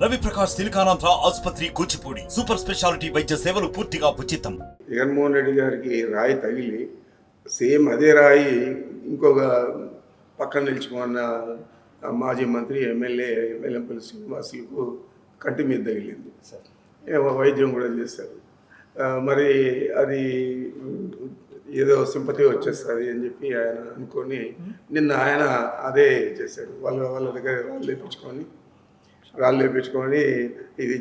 రవి ప్రకాష్ సిలికానాంధ్ర ఆసుపత్రి Kuchipudi super speciality వైద్య సేవలు పూర్తిగా ఉచితం. జగన్మోహన్ రెడ్డి గారికి రాయి తగిలి సేమ్ అదే రాయి ఇంకొక పక్కన నిలిచిపోన్న మాజీ మంత్రి ఎమ్మెల్యే వెల్లంపల్లి శ్రీనివాసులకు కంటి మీద తగిలింది. వైద్యం కూడా చేశారు. మరి అది ఏదో సింపతి వచ్చేస్తుంది అని చెప్పి ఆయన అనుకొని నిన్న ఆయన అదే చేశాడు. వాళ్ళ దగ్గర రాళ్ళు లేపించుకొని ఇది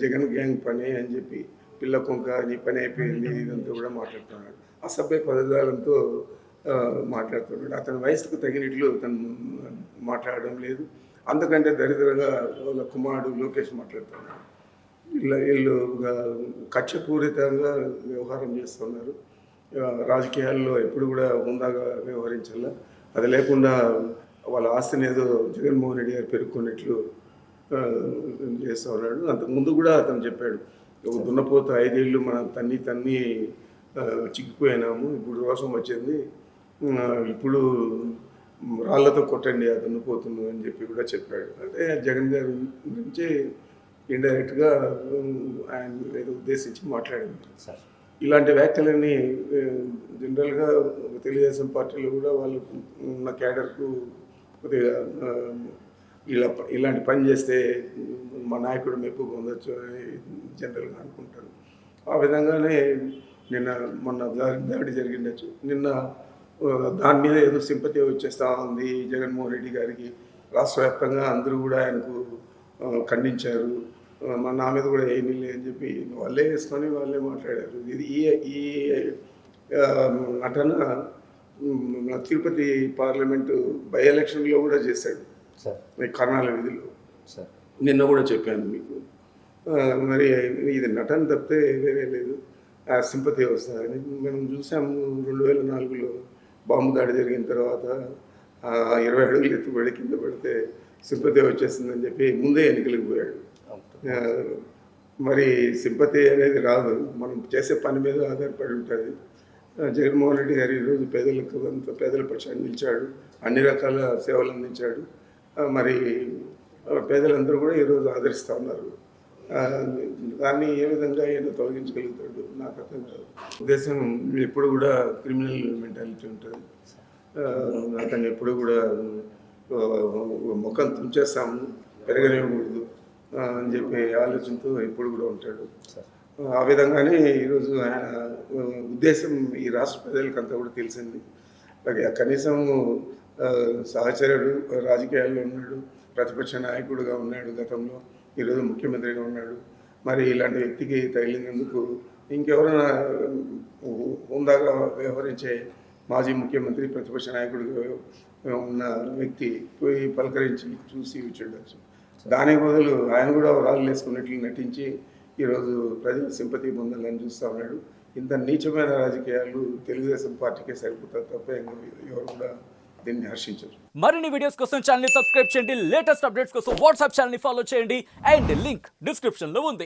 జగన్ గ్యాంగ్ పని అని చెప్పి పిల్ల కుంక నీ పని అయిపోయింది ఇదంతా కూడా మాట్లాడుతున్నాడు. అసభ్య పదజాలంతో మాట్లాడుతున్నాడు. అతని వయసుకు తగినట్లు అతను మాట్లాడడం లేదు. అందుకంటే దరిద్రంగా వాళ్ళ కుమారుడు లోకేష్ మాట్లాడుతున్నాడు. వీళ్ళు కక్షపూరితంగా వ్యవహారం చేస్తున్నారు. రాజకీయాల్లో ఎప్పుడు కూడా హుందాగా వ్యవహరించాల. అది లేకుండా వాళ్ళ ఆస్తిని ఏదో జగన్మోహన్ రెడ్డి గారు పెరుక్కున్నట్లు చేస్తూ ఉన్నాడు. అంతకుముందు కూడా అతను చెప్పాడు, ఒక దున్నపోత 5 ఏళ్ళు మనం తన్ని చిక్కిపోయినాము, ఇప్పుడు రోషం వచ్చింది, ఇప్పుడు రాళ్లతో కొట్టండి ఆ దున్నపోతును అని చెప్పి కూడా చెప్పాడు. అంటే జగన్ గారి గురించి ఇండైరెక్ట్గా ఆయన ఏదో ఉద్దేశించి మాట్లాడింది. ఇలాంటి వ్యాఖ్యలన్నీ జనరల్గా తెలుగుదేశం పార్టీలో కూడా వాళ్ళు ఉన్న క్యాడర్కు కొద్దిగా ఇలాంటి పని చేస్తే మా నాయకుడు మెప్పు పొందొచ్చు అని జనరల్గా అనుకుంటారు. ఆ విధంగానే మొన్న దాడి జరిగిండొచ్చు. నిన్న దాని మీద ఏదో సింపతి వచ్చేస్తూ ఉంది జగన్మోహన్ రెడ్డి గారికి. రాష్ట్ర వ్యాప్తంగా అందరూ కూడా ఆయనకు ఖండించారు. నా మీద కూడా ఏమీ లేదని చెప్పి వాళ్ళే వేసుకొని వాళ్ళే మాట్లాడారు. ఇది ఈ నటన తిరుపతి పార్లమెంటు బై ఎలక్షన్లో కూడా చేశాడు కర్ణాల విధిలో. నిన్న కూడా చెప్పాను మీకు. మరి ఇది నటన తప్పితే వేరే లేదు. సింపతి వస్తుందని మనం చూసాము. 2004లో బాంబు దాడి జరిగిన తర్వాత 20 అడుగులు ఎత్తుబడి కింద పడితే సింపతి వచ్చేస్తుందని చెప్పి ముందే ఎన్నికలకు పోయాడు. మరి సింపతి అనేది రాదు, మనం చేసే పని మీద ఆధారపడి ఉంటుంది. జగన్మోహన్ రెడ్డి గారు ఈరోజు పేదల పక్షాన్ని నిలిచాడు, అన్ని రకాల సేవలు అందించాడు. మరి పేదలందరూ కూడా ఈరోజు ఆదరిస్తూ ఉన్నారు. దాన్ని ఏ విధంగా ఏదో తొలగించగలుగుతాడు నాకు అర్థం కాదు. ఉద్దేశం ఎప్పుడు కూడా క్రిమినల్ మెంటాలిటీ ఉంటుంది. అతను ఎప్పుడు కూడా ముఖం తుంచేస్తాము, పెరగనివ్వకూడదు అని చెప్పి ఆలోచనతో ఎప్పుడు కూడా ఉంటాడు. ఆ విధంగానే ఈరోజు ఆయన ఉద్దేశం ఈ రాష్ట్ర ప్రజలకంతా కూడా తెలిసింది. కనీసం సహచరుడు, రాజకీయాల్లో ఉన్నాడు, ప్రతిపక్ష నాయకుడుగా ఉన్నాడు గతంలో, ఈరోజు ముఖ్యమంత్రిగా ఉన్నాడు. మరి ఇలాంటి వ్యక్తికి తగిలినందుకు ఇంకెవరైనా హుందాగా వ్యవహరించే మాజీ ముఖ్యమంత్రి, ప్రతిపక్ష నాయకుడిగా ఉన్న వ్యక్తి పోయి పలకరించి చూసి వచ్చుండొచ్చు. దానికి బదులు ఆయన కూడా రాళ్ళు వేసుకున్నట్లు నటించి ఈరోజు ప్రజల సింపతి పొందాలని చూస్తూ ఉన్నాడు. ఇంత నీచమైన రాజకీయాలు తెలుగుదేశం పార్టీకే సరిపోతారు తప్ప ఎవరు కూడా దీన్ని హర్షించరు. మరిన్ని వీడియోస్ కోసం ఛానల్ ని సబ్స్క్రైబ్ చేయండి. లేటెస్ట్ అప్డేట్స్ కోసం వాట్సాప్ ఛానల్ ని ఫాలో చేయండి. అండ్ లింక్ డిస్క్రిప్షన్ లో ఉంది.